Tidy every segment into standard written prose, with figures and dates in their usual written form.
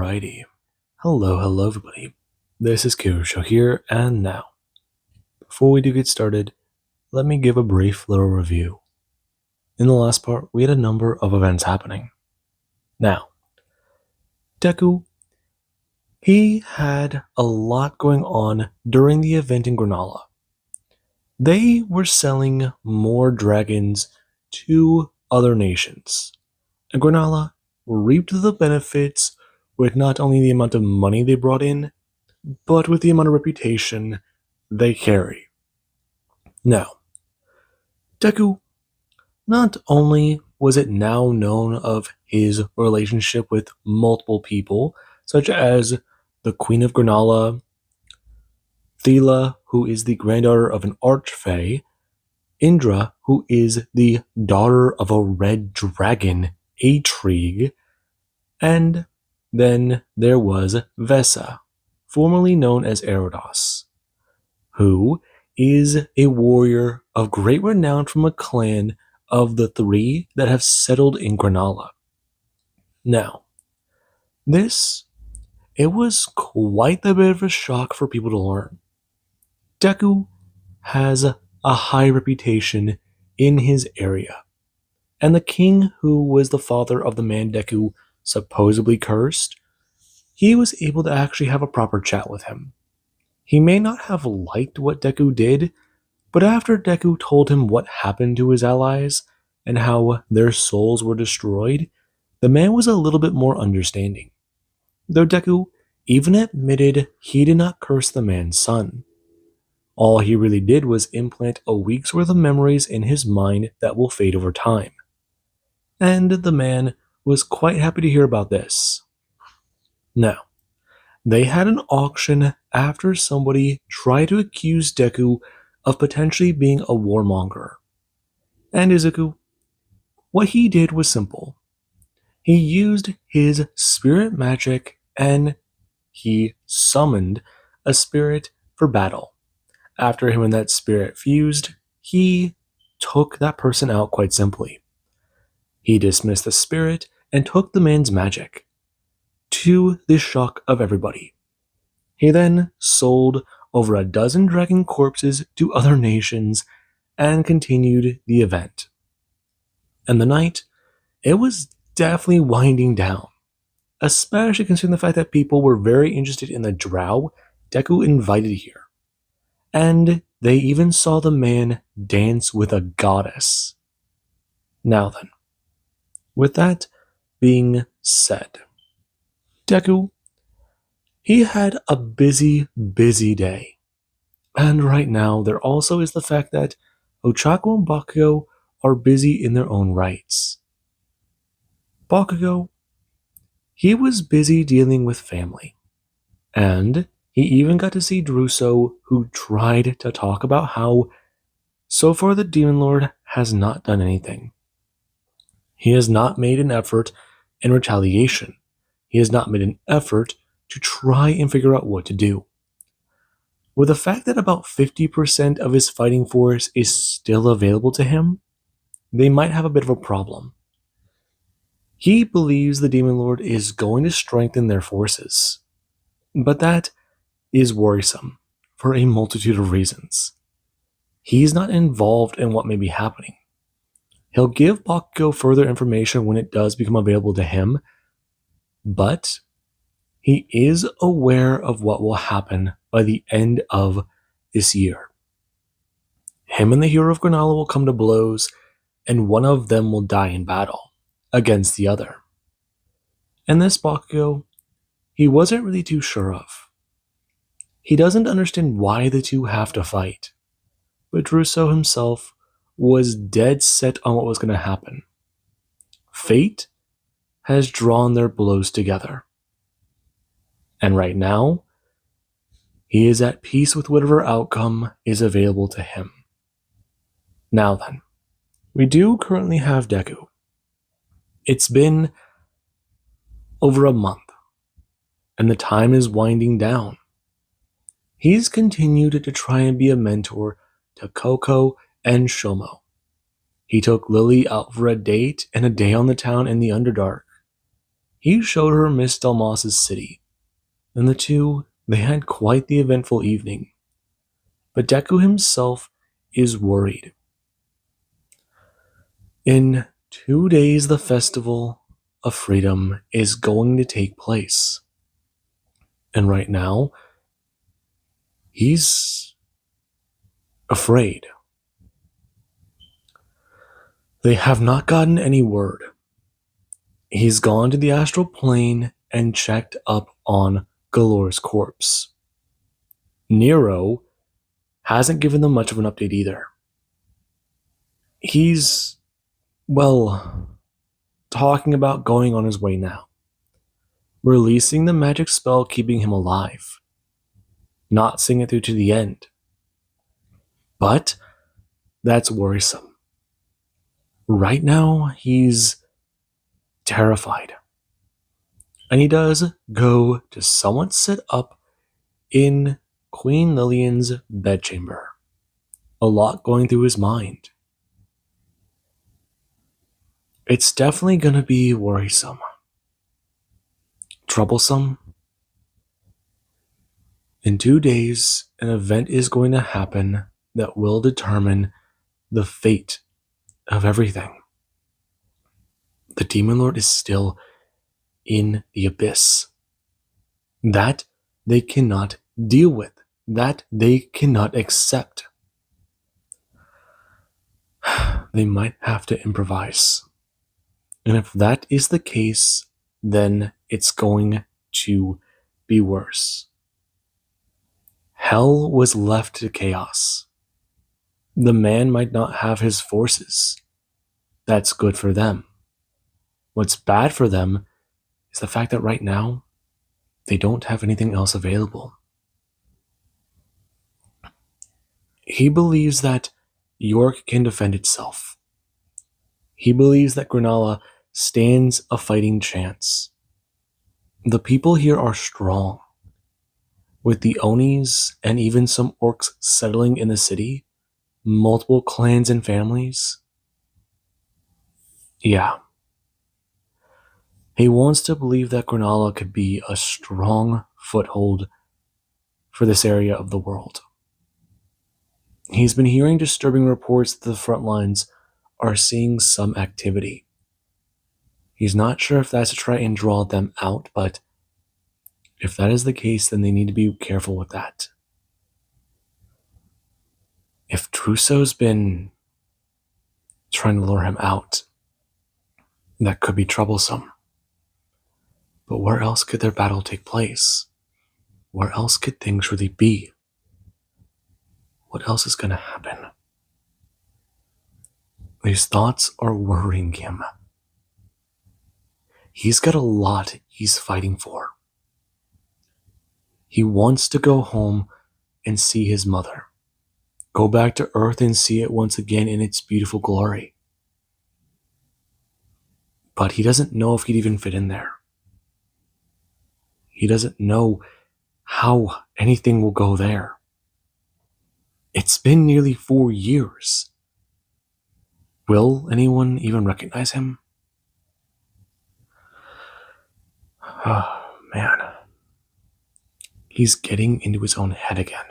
Alrighty. Hello everybody. This is Kirusho here, and now, before we do get started, let me give a brief little review. In the last part, we had a number of events happening. Now, Deku, he had a lot going on during the event in Granola. They were selling more dragons to other nations, and Granola reaped the benefits with not only the amount of money they brought in, but with the amount of reputation they carry. Now, Deku, not only was it now known of his relationship with multiple people, such as the Queen of Granola, Thela, who is the granddaughter of an archfey, Indra, who is the daughter of a red dragon, Atrigue, and then there was Vesa, formerly known as Erodos, who is a warrior of great renown from a clan of the three that have settled in Granola. Now, it was quite a bit of a shock for people to learn. Deku has a high reputation in his area, and the king who was the father of the man Deku supposedly cursed, he was able to actually have a proper chat with him. He may not have liked what Deku did, but after Deku told him what happened to his allies and how their souls were destroyed, the man was a little bit more understanding. Though Deku even admitted he did not curse the man's son. All he really did was implant a week's worth of memories in his mind that will fade over time. And the man was quite happy to hear about this. Now, they had an auction after somebody tried to accuse Deku of potentially being a warmonger. And Izuku, what he did was simple. He used his spirit magic and he summoned a spirit for battle. After him and that spirit fused, he took that person out quite simply. He dismissed the spirit and took the man's magic, to the shock of everybody. He then sold over a dozen dragon corpses to other nations and continued the event. And the night, it was definitely winding down, especially considering the fact that people were very interested in the drow Deku invited here. And they even saw the man dance with a goddess. Now then, with that being said, Deku, he had a busy day. And right now, there also is the fact that Ochako and Bakugo are busy in their own rights. Bakugo, he was busy dealing with family. And he even got to see Druso, who tried to talk about how, so far the Demon Lord has not done anything. He has not made an effort in retaliation. He has not made an effort to try and figure out what to do. With the fact that about 50% of his fighting force is still available to him, they might have a bit of a problem. He believes the Demon Lord is going to strengthen their forces, but that is worrisome for a multitude of reasons. He's not involved in what may be happening. He'll give Bakugo further information when it does become available to him, but he is aware of what will happen by the end of this year. Him and the hero of Granola will come to blows, and one of them will die in battle against the other. And this Bakugo, he wasn't really too sure of. He doesn't understand why the two have to fight, but Druso himself was dead set on what was going to happen. Fate has drawn their blows together. And right now, he is at peace with whatever outcome is available to him. Now then, we do currently have Deku. It's been over a month, and the time is winding down. He's continued to try and be a mentor to Koko and Shomo. He took Lily out for a date and a day on the town in the Underdark. He showed her Miss Delmas's city, and the two, they had quite the eventful evening. But Deku himself is worried. In 2 days, the Festival of Freedom is going to take place. And right now, he's afraid. They have not gotten any word. He's gone to the astral plane and checked up on Galore's corpse. Nero hasn't given them much of an update either. He's, well, talking about going on his way now. Releasing the magic spell keeping him alive. Not seeing it through to the end. But that's worrisome. Right now, he's terrified. And he does go to somewhat sit up in Queen Lillian's bedchamber. A lot going through his mind. It's definitely going to be worrisome. Troublesome. In 2 days, an event is going to happen that will determine the fate of everything. The Demon Lord is still in the abyss. That they cannot deal with. That they cannot accept. They might have to improvise. And if that is the case, then it's going to be worse. Hell was left to chaos. The man might not have his forces. That's good for them. What's bad for them is the fact that right now, they don't have anything else available. He believes that York can defend itself. He believes that Granala stands a fighting chance. The people here are strong. With the Onis and even some orcs settling in the city, multiple clans and families. Yeah. He wants to believe that Granala could be a strong foothold for this area of the world. He's been hearing disturbing reports that the front lines are seeing some activity. He's not sure if that's to try and draw them out, but if that is the case, then they need to be careful with that. If Trusso's been trying to lure him out, that could be troublesome. But where else could their battle take place? Where else could things really be? What else is going to happen? These thoughts are worrying him. He's got a lot he's fighting for. He wants to go home and see his mother. Go back to Earth and see it once again in its beautiful glory. But he doesn't know if he'd even fit in there. He doesn't know how anything will go there. It's been nearly 4 years. Will anyone even recognize him? Oh, man. He's getting into his own head again.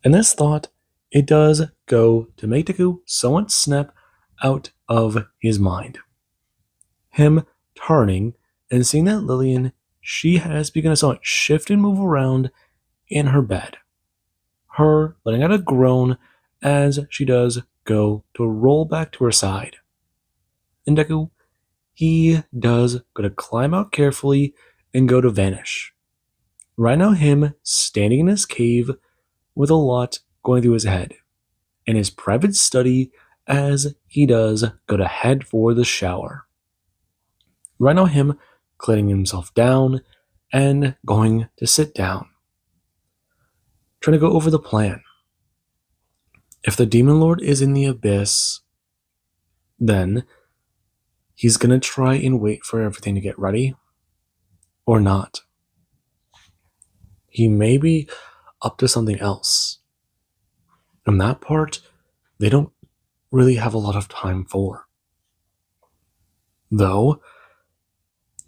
And this thought, it does go to make Deku somewhat snap out of his mind. Him turning and seeing that Lillian, she has begun to somewhat shift and move around in her bed. Her letting out a groan as she does go to roll back to her side. And Deku, he does go to climb out carefully and go to vanish. Right now, him standing in his cave with a lot going through his head, in his private study as he does go to head for the shower. Right now, him cleaning himself down and going to sit down. Trying to go over the plan. If the Demon Lord is in the abyss, then he's going to try and wait for everything to get ready, or not. He may be up to something else. And that part, they don't really have a lot of time for. Though,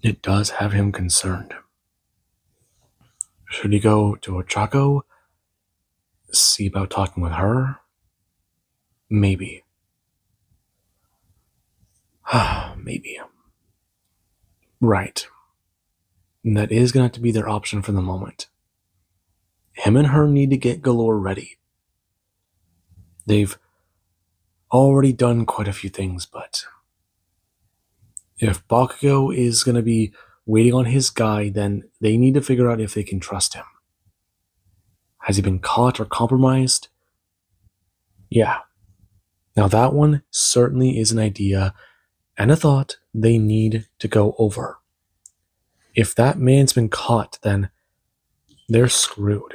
It does have him concerned. Should he go to Ochako? See about talking with her? Maybe. Maybe. Right. And that is going to have to be their option for the moment. Him and her need to get Galore ready. They've already done quite a few things, but if Bakugo is going to be waiting on his guy, then they need to figure out if they can trust him. Has he been caught or compromised? Yeah. Now that one certainly is an idea and a thought they need to go over. If that man's been caught, then they're screwed.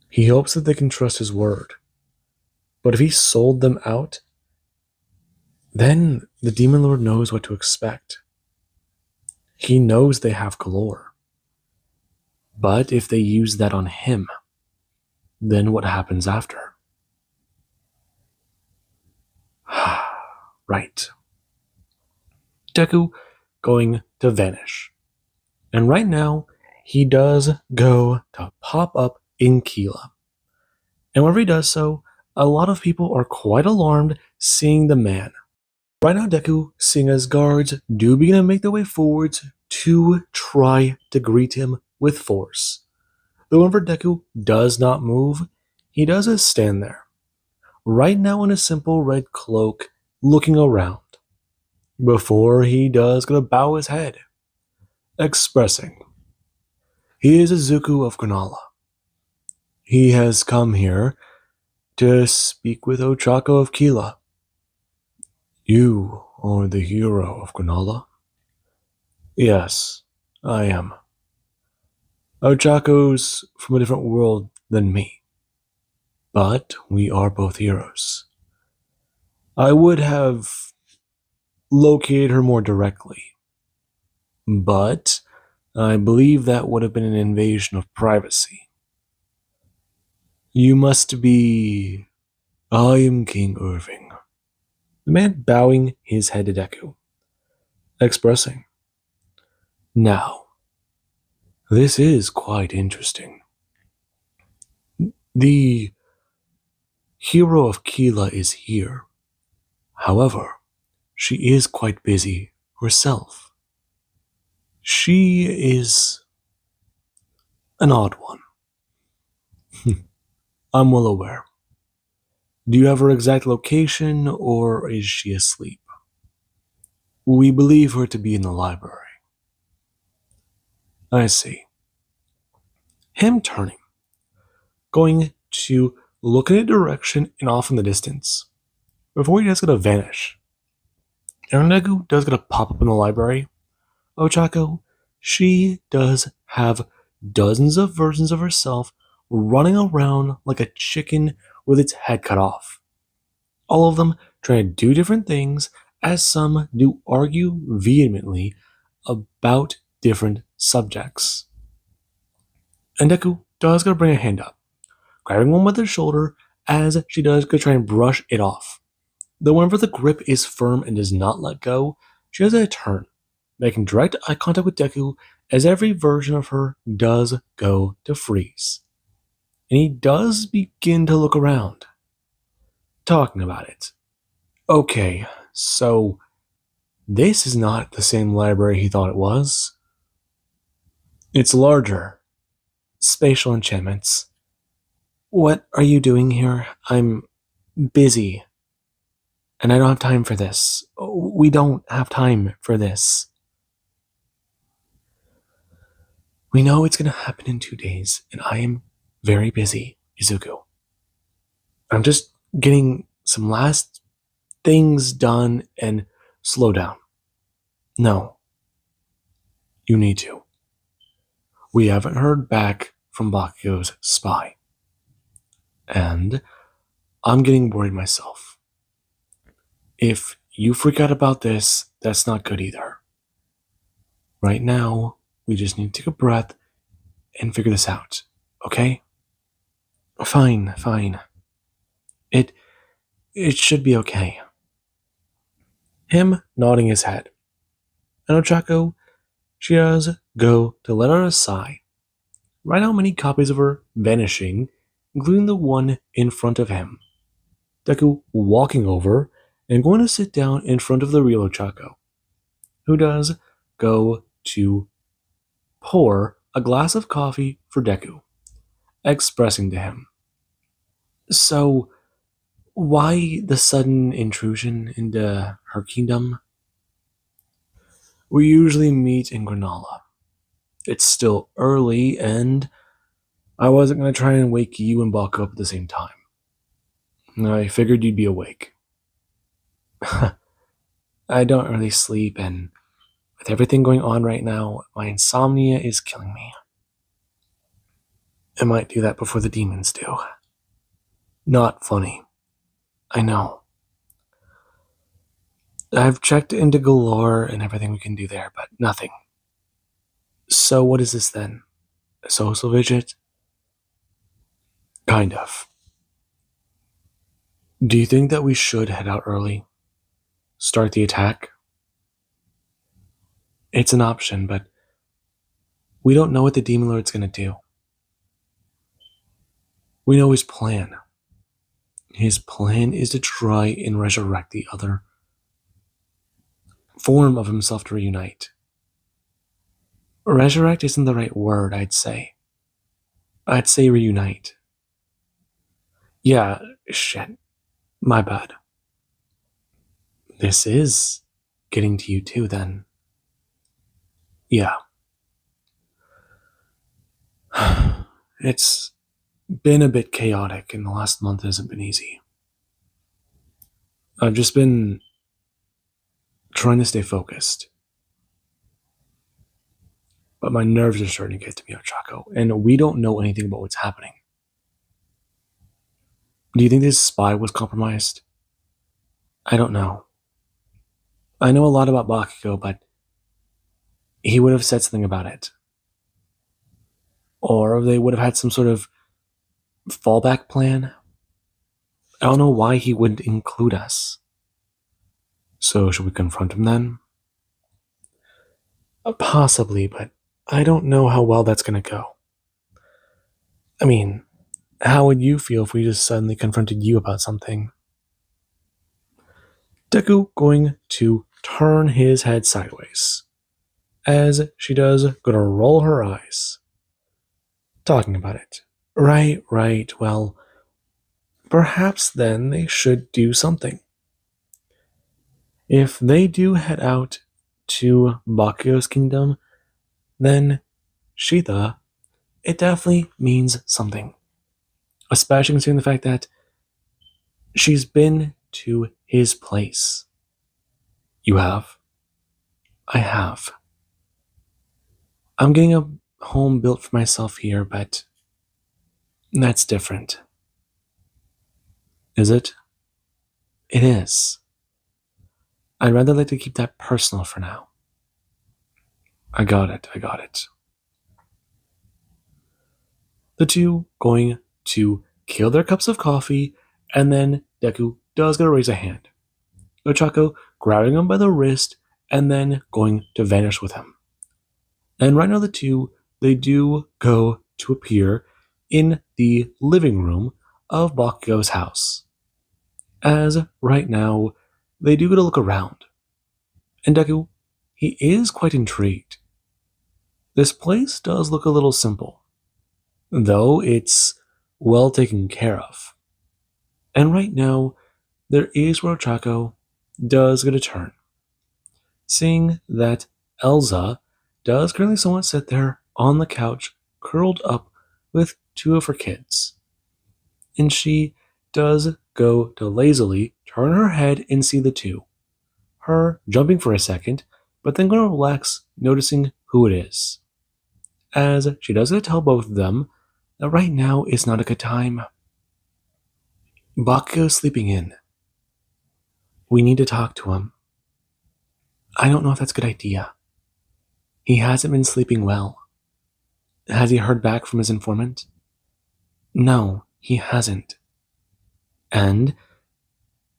He hopes that they can trust his word. But if he sold them out, then the Demon Lord knows what to expect. He knows they have Galore. But if they use that on him, then what happens after? Right. Deku going to vanish. And right now, he does go to pop up in Keela. And whenever he does so, a lot of people are quite alarmed seeing the man. Right now, Deku, seeing as guards do begin to make their way forwards to try to greet him with force. Though whenever Deku does not move, he does just stand there. Right now in a simple red cloak, looking around. Before he does gonna bow his head, expressing, he is a Zuko of Konoha. He has come here to speak with Ochako of Kila. You are the hero of Konoha? Yes, I am. Ochako's from a different world than me, but we are both heroes. I would have located her more directly, but I believe that would have been an invasion of privacy. You must be... I am King Irving. The man bowing his head to Deku, expressing, now, this is quite interesting. The hero of Kila is here. However, she is quite busy herself. She is an odd one. I'm well aware. Do you have her exact location, or is she asleep? We believe her to be in the library. I see. Him turning, going to look in a direction and off in the distance, before he does gonna vanish. Ernegu does gonna pop up in the library. Ochako, she does have dozens of versions of herself running around like a chicken with its head cut off. All of them trying to do different things, as some do argue vehemently about different subjects. And Deku does go bring a hand up, grabbing one with her shoulder as she does go try and brush it off. Though whenever the grip is firm and does not let go, she does a turn, making direct eye contact with Deku as every version of her does go to freeze. And he does begin to look around, talking about it. Okay, so this is not the same library he thought it was. It's larger. Spatial enchantments. What are you doing here? I'm busy. And I don't have time for this. We don't have time for this. We know it's going to happen in 2 days, and I am very busy, Izuku. I'm just getting some last things done and slow down. No. You need to. We haven't heard back from Bakugo's spy. And I'm getting worried myself. If you freak out about this, that's not good either. Right now, we just need to take a breath and figure this out, okay? Fine. It should be okay. Him nodding his head. And Ochako, she does go to let out a sigh. Right now, many copies of her vanishing, including the one in front of him. Deku walking over and going to sit down in front of the real Ochako, who does go to pour a glass of coffee for Deku, expressing to him. So, why the sudden intrusion into her kingdom? We usually meet in Granola. It's still early, and I wasn't going to try and wake you and Buck up at the same time. I figured you'd be awake. I don't really sleep, and with everything going on right now, my insomnia is killing me. I might do that before the demons do. Not funny. I know. I've checked into Galore and everything we can do there, but nothing. So what is this then? A social visit? Kind of. Do you think that we should head out early? Start the attack? It's an option, but we don't know what the Demon Lord's gonna do. We know his plan. His plan is to try and resurrect the other form of himself to reunite. Resurrect isn't the right word, I'd say. I'd say reunite. Yeah, shit. My bad. This is getting to you too, then. Yeah. It's been a bit chaotic, and the last month hasn't been easy. I've just been trying to stay focused. But my nerves are starting to get to me, Ochako, and we don't know anything about what's happening. Do you think this spy was compromised? I don't know. I know a lot about Bakugo, but he would have said something about it. Or they would have had some sort of fallback plan. I don't know why he wouldn't include us. So, should we confront him then? Possibly, but I don't know how well that's going to go. I mean, how would you feel if we just suddenly confronted you about something? Deku going to turn his head sideways. As she does, gonna roll her eyes. Talking about it. Right, well, perhaps then they should do something. If they do head out to Bakugo's kingdom, then Shita, it definitely means something. Especially considering the fact that she's been to his place. You have? I have. I'm getting a home built for myself here, but that's different. Is it? It is. I'd rather like to keep that personal for now. I got it. The two going to kill their cups of coffee, and then Deku does gotta raise a hand. Ochako grabbing him by the wrist, and then going to vanish with him. And right now the two, they do go to appear in the living room of Bakugo's house. As right now, they do get to look around. And Deku, he is quite intrigued. This place does look a little simple, though it's well taken care of. And right now, there is where Ochako does get a turn, seeing that Elsa does currently somewhat sit there on the couch, curled up with two of her kids. And she does go to lazily turn her head and see the two. Her jumping for a second, but then going to relax, noticing who it is. As she does tell both of them that right now is not a good time. Bakugo's sleeping in. We need to talk to him. I don't know if that's a good idea. He hasn't been sleeping well. Has he heard back from his informant? No, he hasn't. And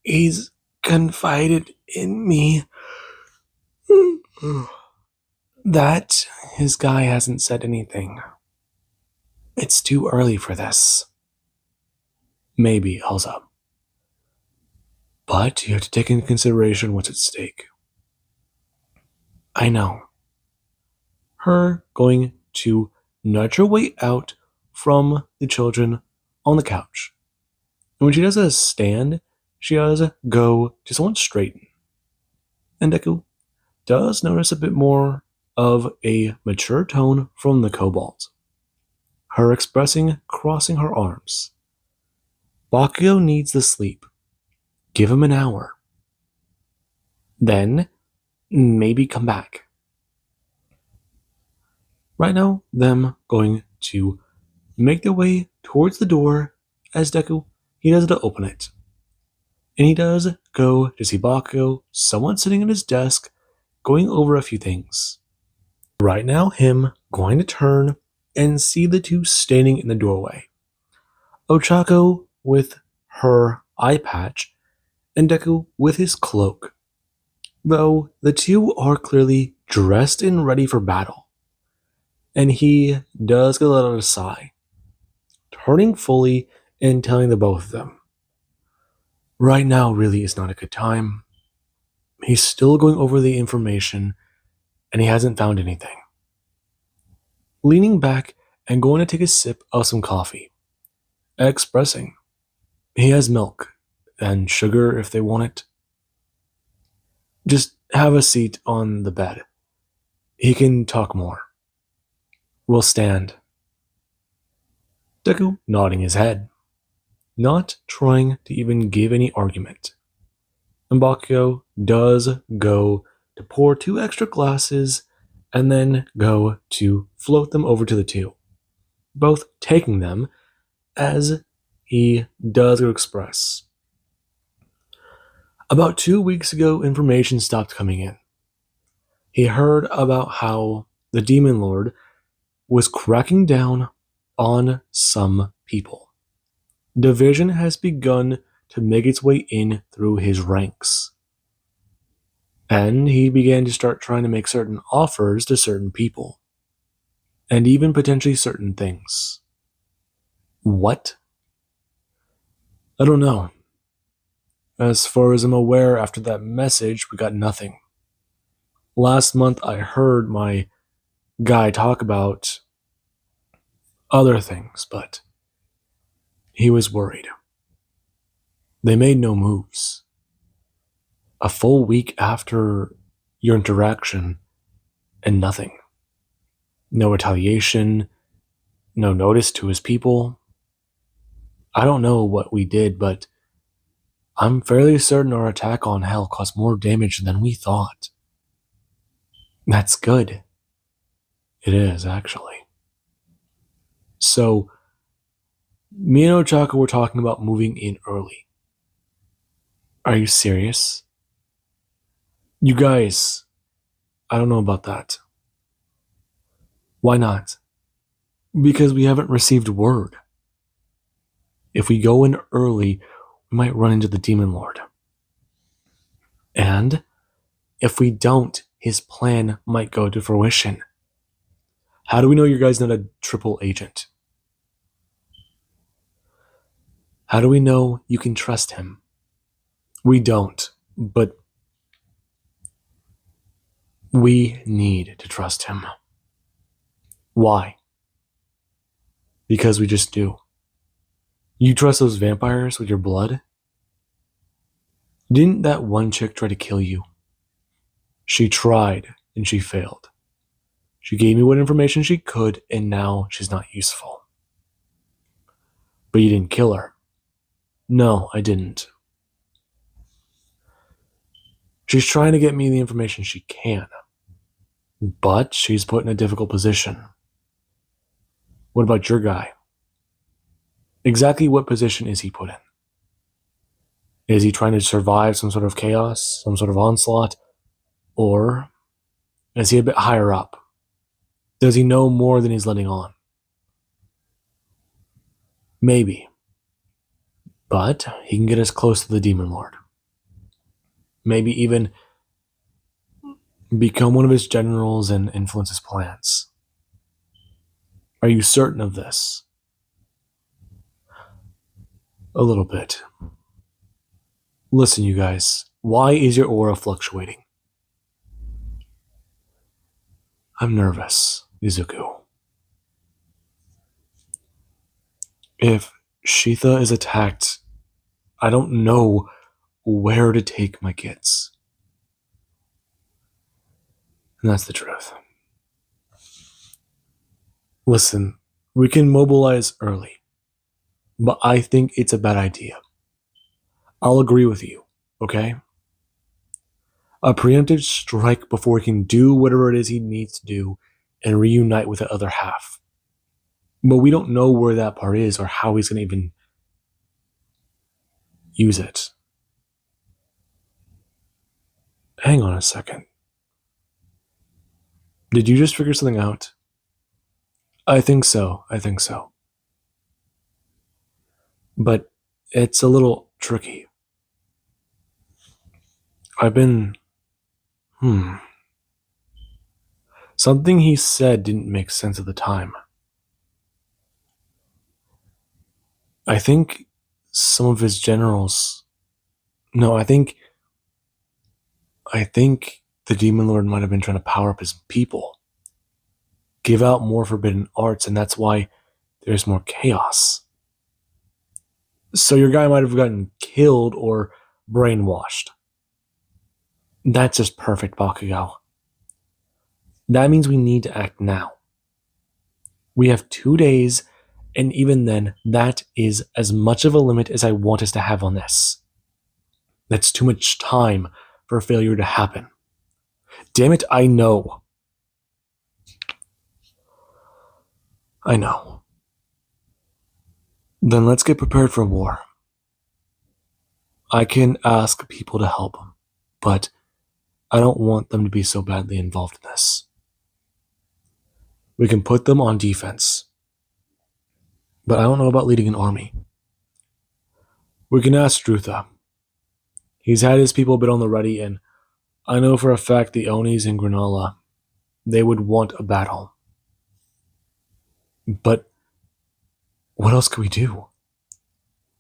he's confided in me That his guy hasn't said anything. It's too early for this. Maybe, Elsa. But you have to take into consideration what's at stake. I know. Her going to nudge her way out from the children on the couch. And when she does a stand, she does go to someone straighten. And Deku does notice a bit more of a mature tone from the kobold. Her expressing crossing her arms. Bakugo needs the sleep. Give him an hour. Then, maybe come back. Right now, them going to make their way towards the door as Deku, he does to open it. And he does go to see Bakugo, someone sitting at his desk, going over a few things. Right now, him going to turn and see the two standing in the doorway. Ochako with her eye patch, and Deku with his cloak. Though the two are clearly dressed and ready for battle. And he does get let out a sigh, turning fully and telling the both of them, right now really is not a good time. He's still going over the information, and he hasn't found anything. Leaning back and going to take a sip of some coffee, expressing he has milk and sugar if they want it. Just have a seat on the bed. He can talk more. We'll stand. Deku nodding his head, not trying to even give any argument. And Bakugo does go to pour 2 extra glasses and then go to float them over to the two, both taking them as he does go express. About 2 weeks ago, information stopped coming in. He heard about how the Demon Lord was cracking down on some people. Division has begun to make its way in through his ranks. And he began to start trying to make certain offers to certain people. And even potentially certain things. What? I don't know. As far as I'm aware, after that message, we got nothing. Last month, I heard my guy talk about other things, but he was worried. They made no moves. A full week after your interaction, and nothing. No retaliation, no notice to his people. I don't know what we did, but I'm fairly certain our attack on Hell caused more damage than we thought. That's good. It is, actually. So, me and Ochako were talking about moving in early. Are you serious? You guys, I don't know about that. Why not? Because we haven't received word. If we go in early, we might run into the Demon Lord. And if we don't, his plan might go to fruition. How do we know your guy's not a triple agent? How do we know you can trust him? We don't, but we need to trust him. Why? Because we just do. You trust those vampires with your blood? Didn't that one chick try to kill you? She tried, and she failed. She gave me what information she could, and now she's not useful. But you didn't kill her. No, I didn't. She's trying to get me the information she can. But she's put in a difficult position. What about your guy? Exactly what position is he put in? Is he trying to survive some sort of chaos, some sort of onslaught? Or is he a bit higher up? Does he know more than he's letting on? Maybe. But he can get us close to the Demon Lord. Maybe even become one of his generals and influence his plans. Are you certain of this? A little bit. Listen, you guys, why is your aura fluctuating? I'm nervous, Izuku. If Shitha is attacked, I don't know where to take my kids. And that's the truth. Listen, we can mobilize early, but I think it's a bad idea. I'll agree with you, okay? A preemptive strike before he can do whatever it is he needs to do and reunite with the other half. But we don't know where that part is or how he's going to even use it. Hang on a second. Did you just figure something out? I think so. But it's a little tricky. I've been... Something he said didn't make sense at the time. I think some of his generals... No, I think the Demon Lord might have been trying to power up his people. Give out more forbidden arts, and that's why there's more chaos. So your guy might have gotten killed or brainwashed. That's just perfect, Bakugo. That means we need to act now. We have 2 days, and even then, that is as much of a limit as I want us to have on this. That's too much time for failure to happen. Damn it, I know. I know. Then let's get prepared for war. I can ask people to help, but I don't want them to be so badly involved in this. We can put them on defense, but I don't know about leading an army. We can ask Drutha. He's had his people a bit on the ready, and I know for a fact the Onis in Granola, they would want a battle. But what else could we do?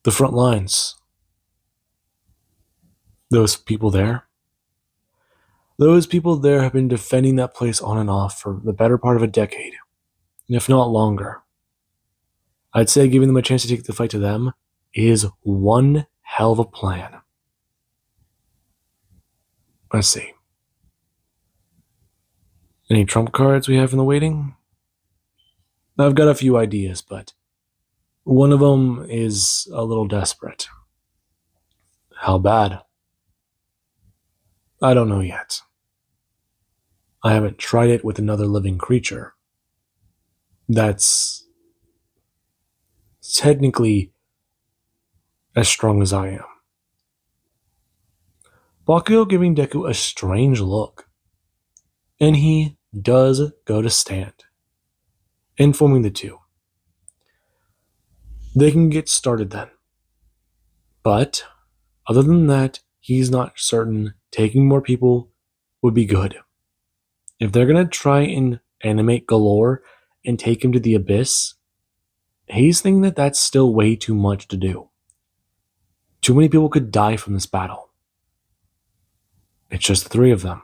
The front lines. Those people there have been defending that place on and off for the better part of a decade, if not longer. I'd say giving them a chance to take the fight to them is one hell of a plan. Let's see. Any trump cards we have in the waiting? I've got a few ideas, but one of them is a little desperate. How bad? I don't know yet. I haven't tried it with another living creature. That's technically as strong as I am. Bakugo giving Deku a strange look. And he does go to stand, informing the two. They can get started then. But, other than that, he's not certain taking more people would be good. If they're going to try and animate Galore and take him to the abyss, he's thinking that that's still way too much to do. Too many people could die from this battle. It's just the 3 of them.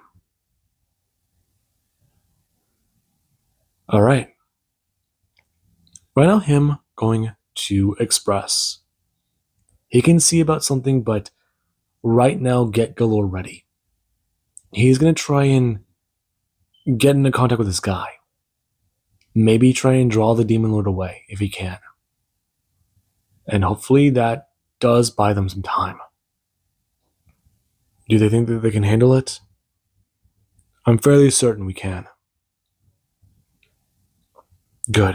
Alright. Right now, him going to Express. He can see about something, but right now, get Galore ready. He's going to try and get into contact with this guy. Maybe try and draw the Demon Lord away, if he can. And hopefully that does buy them some time. Do they think that they can handle it? I'm fairly certain we can. Good.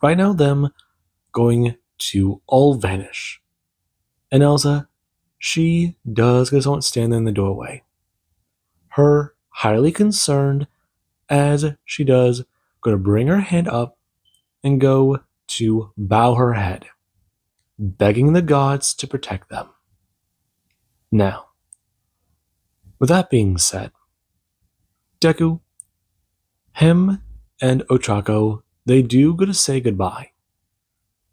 Right now, them going to all vanish. And Elsa, she does get someone standing in the doorway. Her highly concerned, as she does, going to bring her hand up and go to bow her head, begging the gods to protect them. Now, With that being said, Deku, him, and Ochako, they do go to say goodbye.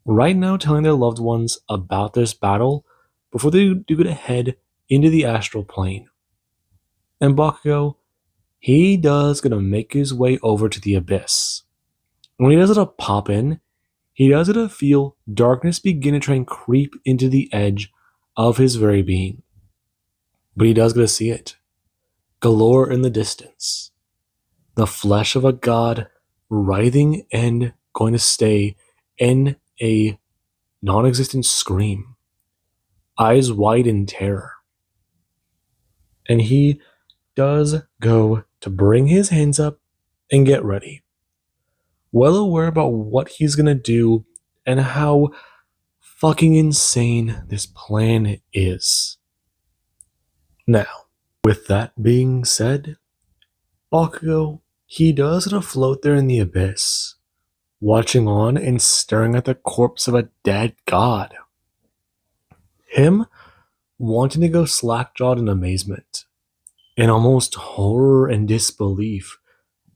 Right now, telling their loved ones about this battle before they do go to head into the astral plane. And Bakugo, he does gonna make his way over to the abyss. When he does it pop in, he does it feel darkness begin to try and creep into the edge of his very being. But he does get to see it. Galore in the distance. The flesh of a god writhing and going to stay in a non-existent scream. Eyes wide in terror. And he does go to bring his hands up and get ready. Well aware about what he's gonna do and how fucking insane this plan is. Now, with that being said, Bakugo, he does gonna float there in the abyss, watching on and staring at the corpse of a dead god. Him wanting to go slack-jawed in amazement, in almost horror and disbelief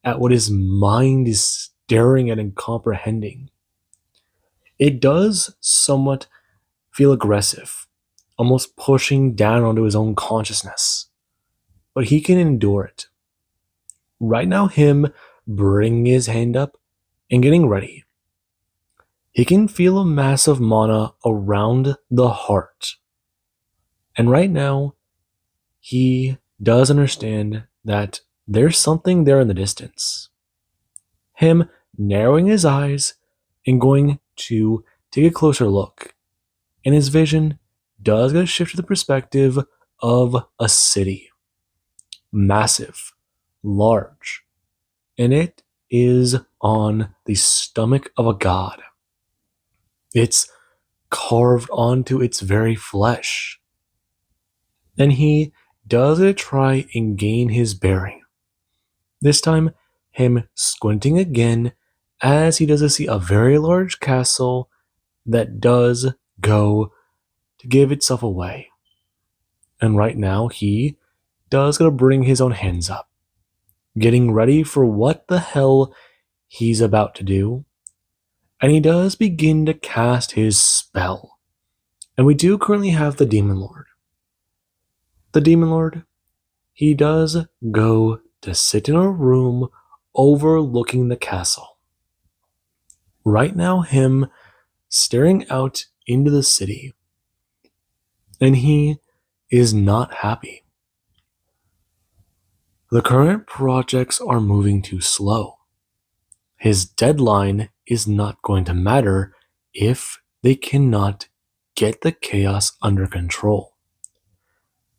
at what his mind is staring at and comprehending. It does somewhat feel aggressive, almost pushing down onto his own consciousness. But he can endure it. Right now, him bringing his hand up and getting ready. He can feel a mass of mana around the heart. And right now, he does understand that there's something there in the distance. Him narrowing his eyes and going to take a closer look. And his vision does get a shift to the perspective of a city. Massive, large, and it is on the stomach of a god. It's carved onto its very flesh. And he does try and gain his bearing. This time, him squinting again as he does see a very large castle that does go to give itself away. And right now, he does gotta bring his own hands up, getting ready for what the hell he's about to do. And he does begin to cast his spell. And we do currently have the Demon Lord. The Demon Lord, he does go to sit in a room overlooking the castle. Right now, him staring out into the city. And he is not happy. The current projects are moving too slow. His deadline is not going to matter if they cannot get the chaos under control.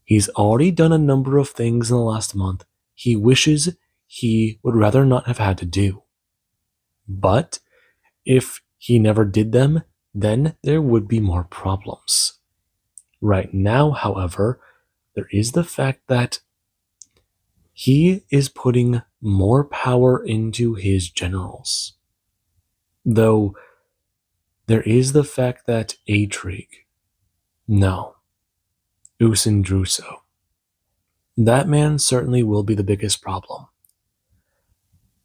He's already done a number of things in the last month he wishes he would rather not have had to do. But if he never did them, then there would be more problems. Right now, however, there is the fact that he is putting more power into his generals. Though there is the fact that Atrig, no, Usindruso, that man certainly will be the biggest problem.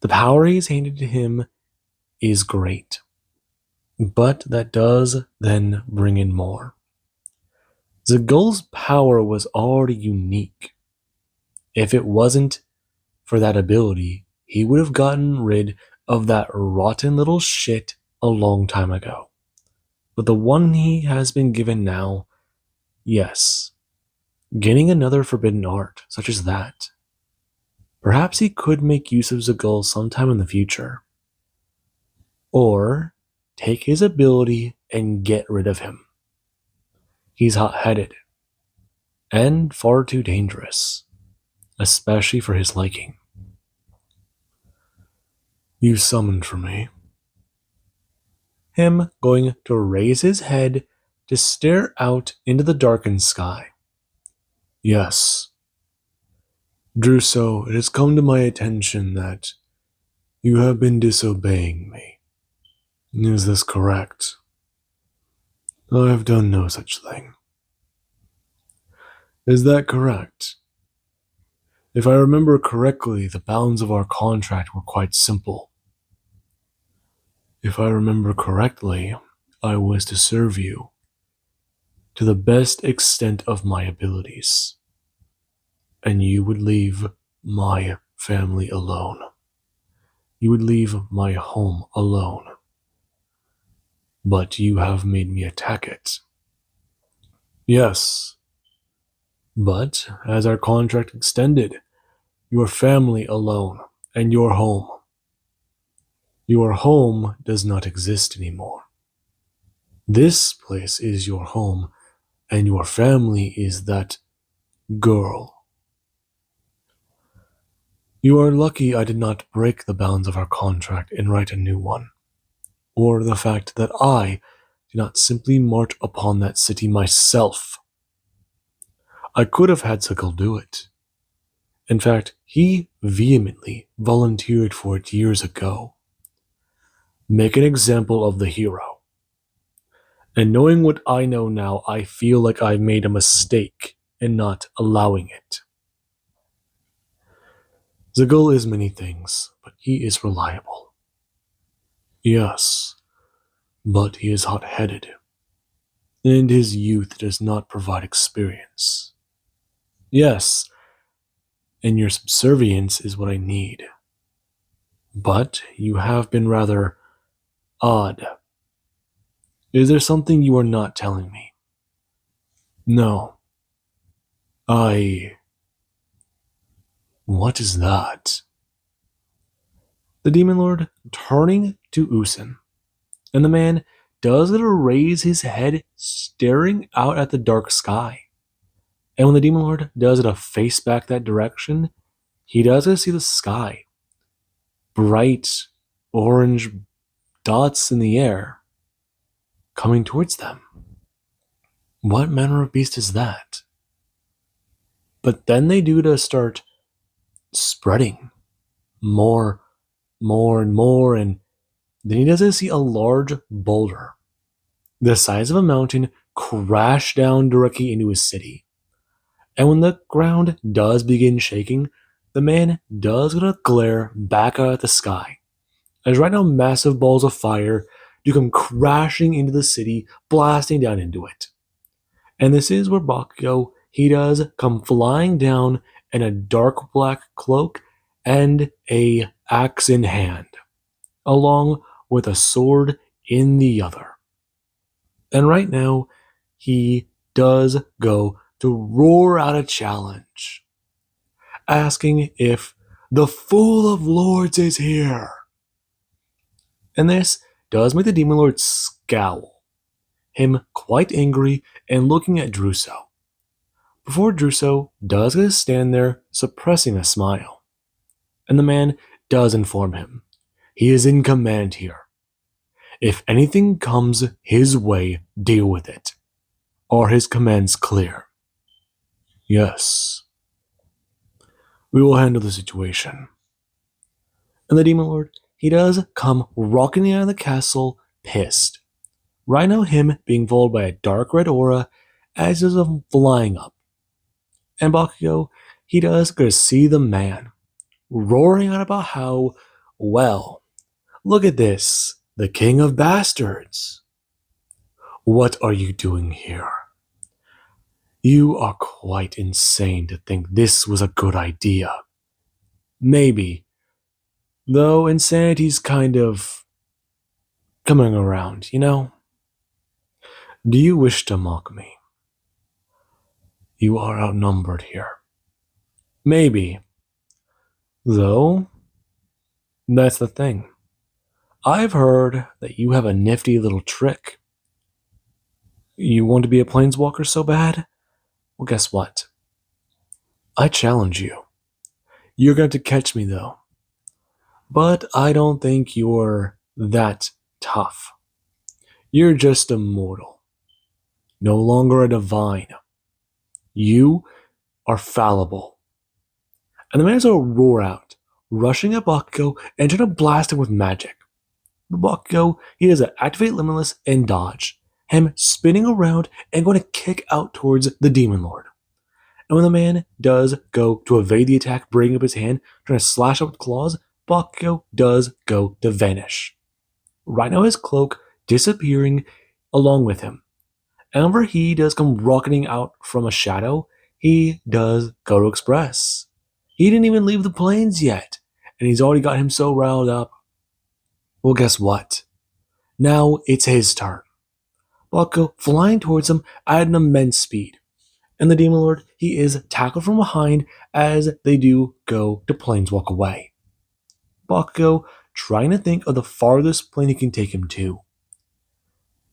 The power he's handed to him is great, but that does then bring in more. Zagul's power was already unique. If it wasn't for that ability, he would have gotten rid of that rotten little shit a long time ago. But the one he has been given now, yes, getting another forbidden art, such as that. Perhaps he could make use of Zagul sometime in the future. Or take his ability and get rid of him. He's hot-headed and far too dangerous, especially for his liking. You summoned for me. Him going to raise his head to stare out into the darkened sky. Yes. Druso, it has come to my attention that you have been disobeying me. Is this correct? I have done no such thing. Is that correct? If I remember correctly, the bounds of our contract were quite simple. If I remember correctly, I was to serve you to the best extent of my abilities, and you would leave my family alone. You would leave my home alone. But you have made me attack it. Yes, but as our contract extended, your family alone and your home. Your home does not exist anymore. This place is your home, and your family is that girl. You are lucky I did not break the bounds of our contract and write a new one, or the fact that I did not simply march upon that city myself. I could have had Sigil do it. In fact, he vehemently volunteered for it years ago. Make an example of the hero. And knowing what I know now, I feel like I made a mistake in not allowing it. Zagul is many things, but he is reliable. Yes, but he is hot-headed, and his youth does not provide experience. Yes, and your subservience is what I need. But you have been rather odd. Is there something you are not telling me? No. What is that? The Demon Lord turning to Usin, and the man does it raise his head, staring out at the dark sky. And when the Demon Lord does it face back that direction, he does see the sky. Bright orange dots in the air coming towards them. What manner of beast is that? But then they do to start spreading more, and more, and then he does see a large boulder, the size of a mountain, crash down directly into his city. And when the ground does begin shaking, the man does gonna glare back out at the sky. As right now, massive balls of fire do come crashing into the city, blasting down into it. And this is where Bakugo, he does come flying down in a dark black cloak and a axe in hand, along with a sword in the other. And right now, he does go to roar out a challenge, asking if the Fool of Lords is here. And this does make the Demon Lord scowl, him quite angry and looking at Druso. Before Druso does stand there suppressing a smile. And the man does inform him he is in command here. If anything comes his way, deal with it. Are his commands clear? Yes. We will handle the situation. And the Demon Lord, he does come rocking out of the castle, pissed. Right now, him being followed by a dark red aura as is flying up. And Bakugo, he does go to see the man, roaring out about how, well, look at this, the king of bastards. What are you doing here? You are quite insane to think this was a good idea. Maybe. Though insanity's kind of coming around, you know? Do you wish to mock me? You are outnumbered here. Maybe. Though, that's the thing. I've heard that you have a nifty little trick. You want to be a planeswalker so bad? Well, guess what? I challenge you. You're going to catch me, though. But I don't think you're that tough. You're just a mortal. No longer a divine. You are fallible. And the man's gonna roar out, rushing at Bakugo and trying to blast him with magic. But Bakugo, he does activate Limitless and dodge, him spinning around and going to kick out towards the Demon Lord. And when the man does go to evade the attack, bringing up his hand, trying to slash out with claws, Bakugo does go to vanish. Right now, his cloak disappearing along with him. And whenever he does come rocketing out from a shadow, he does go to express. He didn't even leave the plains yet, and he's already got him so riled up. Well, guess what? Now it's his turn. Bakugo flying towards him at an immense speed. And the Demon Lord, he is tackled from behind as they do go to planeswalk away. Bakugo trying to think of the farthest plane he can take him to.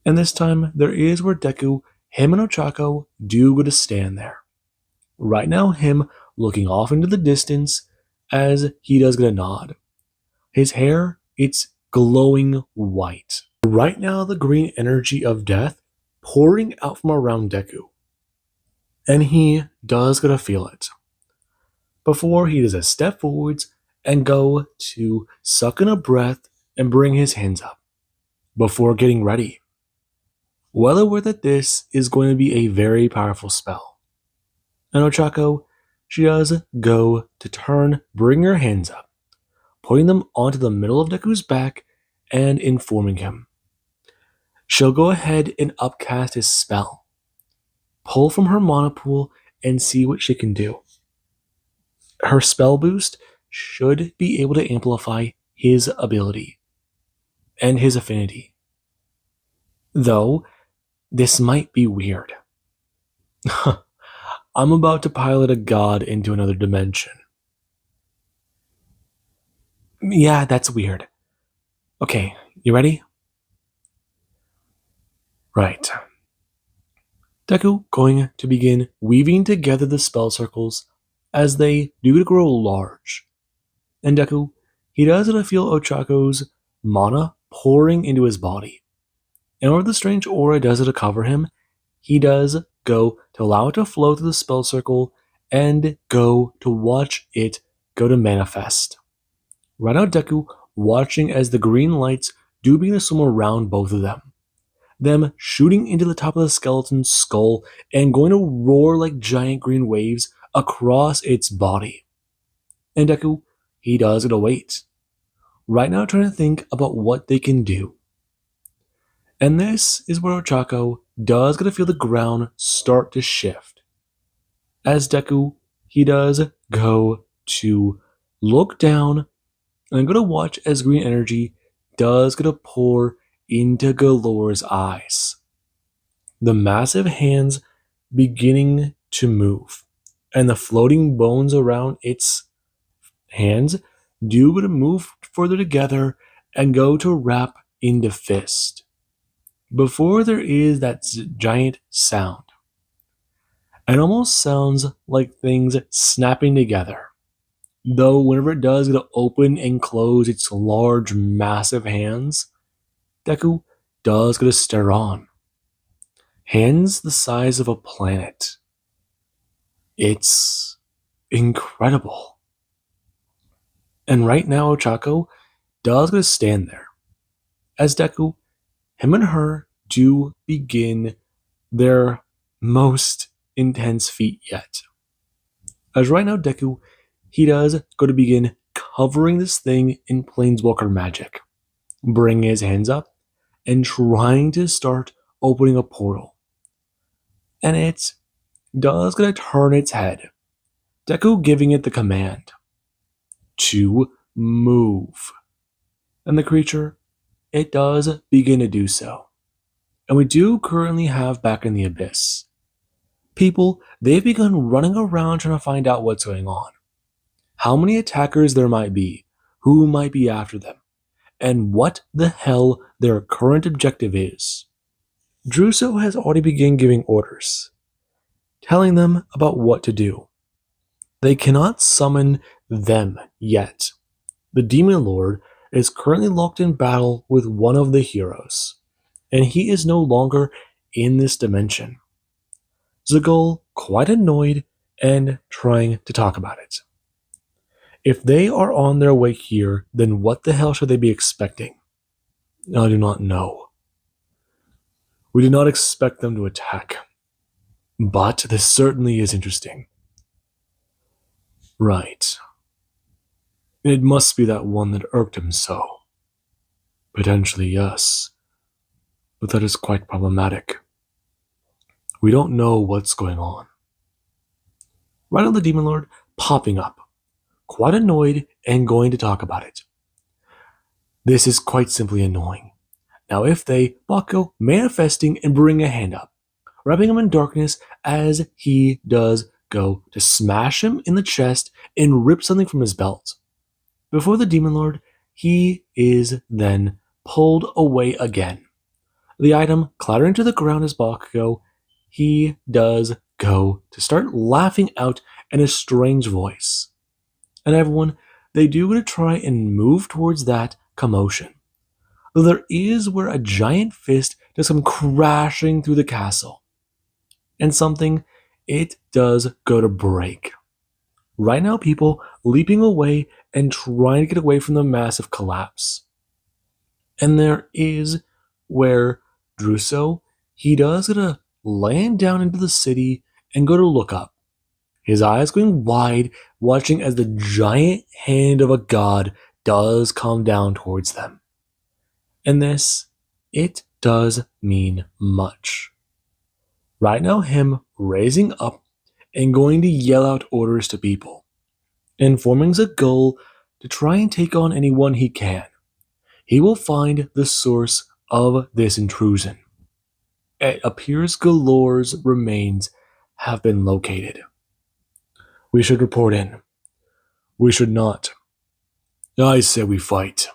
And this time, there is where Deku, him and Ochako do go to stand there. Right now, him looking off into the distance as he does get a nod. His hair, it's glowing white. Right now, the green energy of death pouring out from around Deku. And he does get to feel it. Before he does a step forwards and go to suck in a breath and bring his hands up. Before getting ready. Well aware that this is going to be a very powerful spell. And Ochako, she does go to turn, bring her hands up, putting them onto the middle of Deku's back and informing him. She'll go ahead and upcast his spell, pull from her mana pool, and see what she can do. Her spell boost should be able to amplify his ability and his affinity. Though, this might be weird. I'm about to pilot a god into another dimension. Yeah, that's weird. Okay, you ready? Right. Deku going to begin weaving together the spell circles as they do grow large. And Deku, he does feel Ochako's mana pouring into his body. And where the strange aura does to cover him, he does go to allow it to flow through the spell circle and go to watch it go to manifest. Right now, Deku watching as the green lights do begin to swim around both of them. Them shooting into the top of the skeleton's skull and going to roar like giant green waves across its body. And Deku, he does get to wait. Right now, trying to think about what they can do. And this is where Ochako does get to feel the ground start to shift. As Deku, he does go to look down and go to watch as green energy does get to pour into Galore's eyes. The massive hands beginning to move, and the floating bones around its hands do get to move further together and go to wrap into fist. Before there is that giant sound. It almost sounds like things snapping together. Though whenever it does get to open and close its large, massive hands, Deku does get to stare on. Hands the size of a planet. It's incredible. And right now, Ochako does get to stand there. As Deku, him and her do begin their most intense feat yet. As right now, Deku, he does go to begin covering this thing in Planeswalker magic, bringing his hands up and trying to start opening a portal. And it does gonna turn its head. Deku giving it the command to move. And the creature, it does begin to do so. And we do currently have back in the abyss. People, they've begun running around trying to find out what's going on. How many attackers there might be, who might be after them, and what the hell their current objective is. Druso has already begun giving orders, telling them about what to do. They cannot summon them yet. The Demon Lord is currently locked in battle with one of the heroes, and he is no longer in this dimension. Zagul quite annoyed and trying to talk about it. If they are on their way here, then what the hell should they be expecting? I do not know. We do not expect them to attack. But this certainly is interesting. Right. It must be that one that irked him so. Potentially, yes. But that is quite problematic. We don't know what's going on. Right on the Demon Lord popping up, quite annoyed and going to talk about it. This is quite simply annoying. Now, if they, Bakugo, manifesting and bring a hand up, wrapping him in darkness as he does go to smash him in the chest and rip something from his belt. Before the Demon Lord, he is then pulled away again. The item clattering to the ground as Bakugo, he does go to start laughing out in a strange voice. And everyone, they do going to try and move towards that commotion. Though there is where a giant fist does come crashing through the castle. And something, it does go to break. Right now, people leaping away and trying to get away from the massive collapse. And there is where Druso, he does gonna land down into the city and go to look up. His eyes going wide, watching as the giant hand of a god does come down towards them. And this, it does mean much. Right now, him raising up and going to yell out orders to people, and forming a goal to try and take on anyone he can. He will find the source of this intrusion. It appears Galore's remains have been located. We should report in. We should not. I say we fight.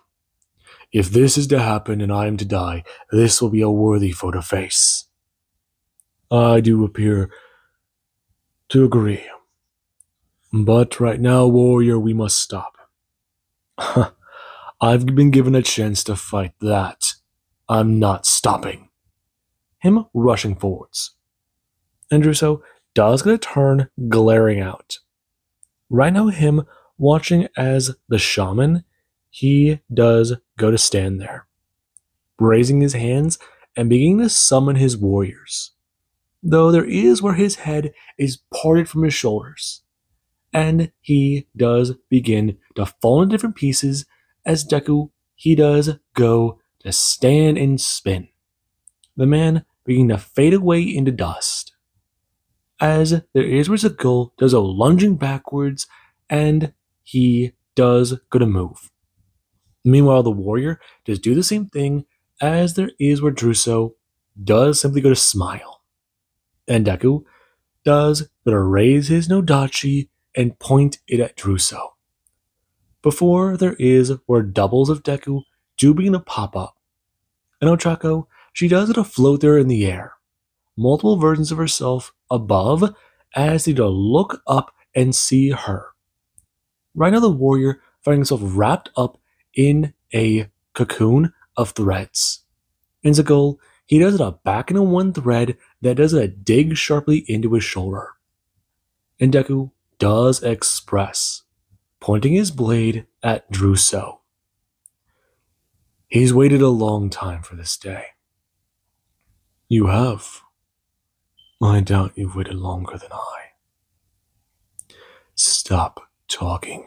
If this is to happen and I am to die, this will be a worthy foe to face. I do appear to agree. But right now, warrior, we must stop. I've been given a chance to fight that. I'm not stopping. Him rushing forwards. And Druso does get a turn, glaring out. Right now, him watching as the shaman, he does go to stand there, raising his hands and beginning to summon his warriors. Though there is where his head is parted from his shoulders, and he does begin to fall into different pieces as Deku, he does go to stand and spin. The man beginning to fade away into dust. As there is where Zagul does a lunging backwards, and he does go to move. Meanwhile, the warrior does do the same thing, as there is where Druso does simply go to smile. And Deku does go to raise his Nodachi and point it at Druso. Before there is where doubles of Deku do begin to pop up. And Ochako, she does get to float there in the air. Multiple versions of herself above as they look up and see her. Right now, the warrior finding himself wrapped up in a cocoon of threads. In Zagul, he does it up back into one thread that does a dig sharply into his shoulder. And Deku does express, pointing his blade at Druso. He's waited a long time for this day. You have. I doubt you've waited longer than I. Stop talking.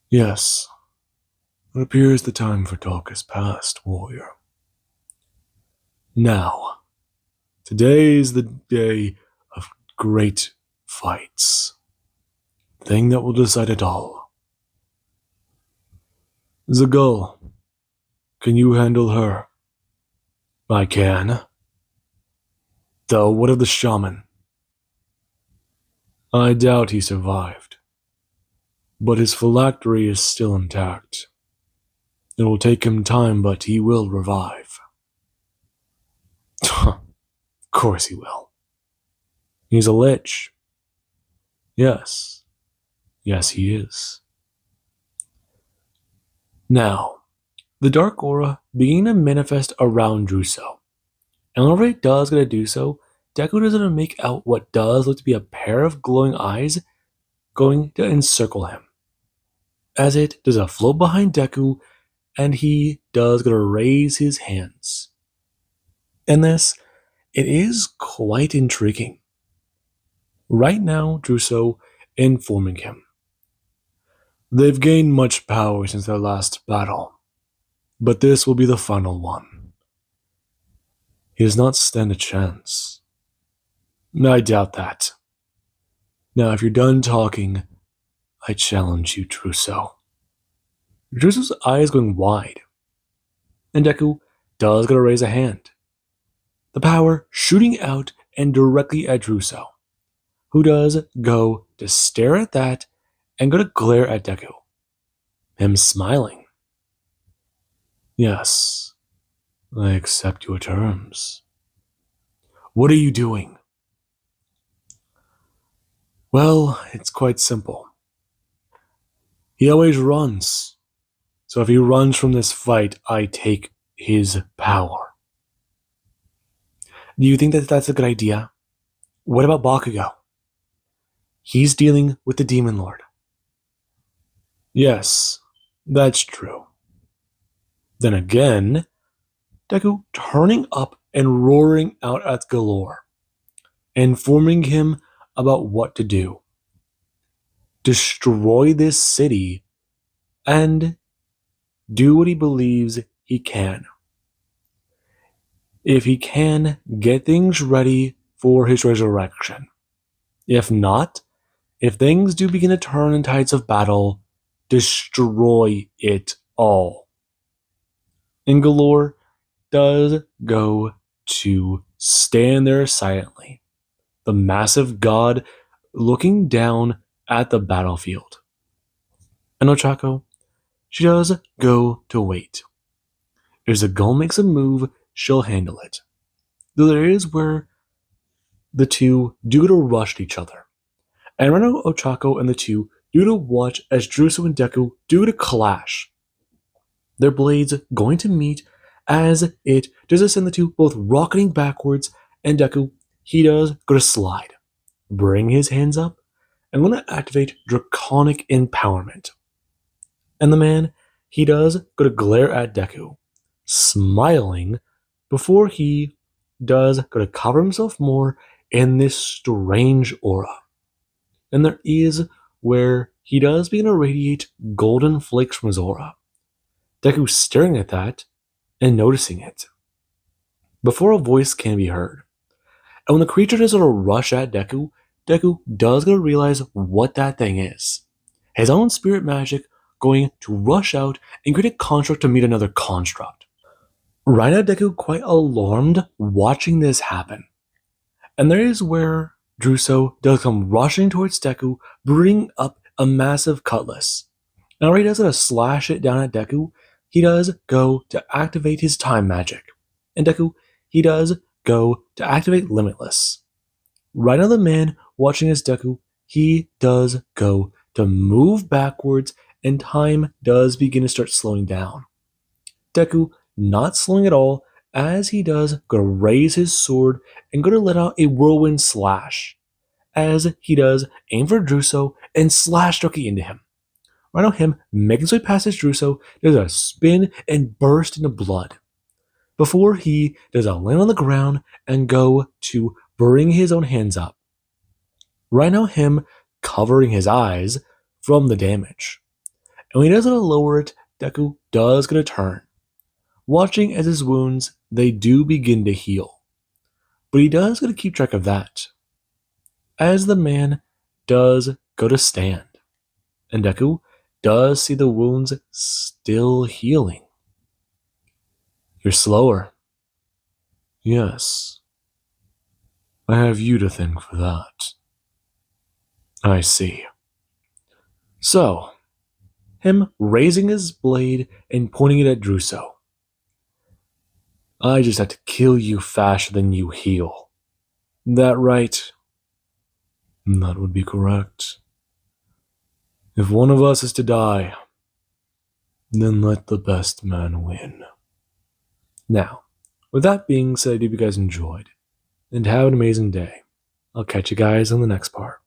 Yes, it appears the time for talk has passed, warrior. Now, today is the day of great fights. Thing that will decide it all. Zagul, can you handle her? I can. Though, what of the shaman? I doubt he survived. But his phylactery is still intact. It will take him time, but he will revive. Of course he will. He's a lich. Yes. Yes, he is. Now, the dark aura beginning to manifest around Druso. And whenever it does going to do so, Deku doesn't make out what does look to be a pair of glowing eyes going to encircle him. As it does a float behind Deku, and he does going to raise his hands. And this, it is quite intriguing. Right now, Druso informing him. They've gained much power since their last battle, but this will be the final one. He does not stand a chance. I doubt that. Now, if you're done talking, I challenge you, Druso. Druso's eyes going wide, and Deku does gotta raise a hand. The power shooting out and directly at Druso, who does go to stare at that and go to glare at Deku. Him smiling. Yes, I accept your terms. What are you doing? Well, it's quite simple. He always runs. So if he runs from this fight, I take his power. Do you think that that's a good idea? What about Bakugo? He's dealing with the Demon Lord. Yes, that's true. Then again, Deku turning up and roaring out at Galore, informing him about what to do. Destroy this city and do what he believes he can. If he can, get things ready for his resurrection. If not, if things do begin to turn in tides of battle, destroy it all. And Galore does go to stand there silently, the massive god looking down at the battlefield. And Ochako, she does go to wait. If Zagul makes a move, she'll handle it. Though there is where the two do to rush each other. And Reno Ochako and the two do to watch as Druso and Deku do to clash. Their blades going to meet as it does send the two both rocketing backwards, and Deku, he does go to slide. Bring his hands up and going to activate Draconic Empowerment. And the man, he does go to glare at Deku, smiling before he does go to cover himself more in this strange aura. And there is where he does begin to radiate golden flakes from his aura. Deku staring at that and noticing it before a voice can be heard. And when the creature does sort of rush at Deku, Deku does go to realize what that thing is. His own spirit magic going to rush out and create a construct to meet another construct. Right now, Deku quite alarmed watching this happen. And there is where Druso does come rushing towards Deku, bringing up a massive cutlass. Now, he does go to slash it down at Deku. He does go to activate his time magic. And Deku, he does go to activate Limitless. Right now, the man watching as Deku, he does go to move backwards, and time does begin to start slowing down. Deku not slowing at all, as he does go to raise his sword and go to let out a whirlwind slash, as he does aim for Druso and slash directly into him. Right now, him making his way past his Druso does a spin and burst into blood, before he does a land on the ground and go to bring his own hands up. Right now, him covering his eyes from the damage. And when he does lower it, Deku does get a turn, watching as his wounds, they do begin to heal. But he does get to keep track of that, as the man does go to stand. And Deku does see the wounds still healing. You're slower. Yes. I have you to thank for that. I see. So, him raising his blade and pointing it at Druso. I just have to kill you faster than you heal. That right? That would be correct. If one of us is to die, then let the best man win. Now, with that being said, I hope you guys enjoyed, and have an amazing day. I'll catch you guys on the next part.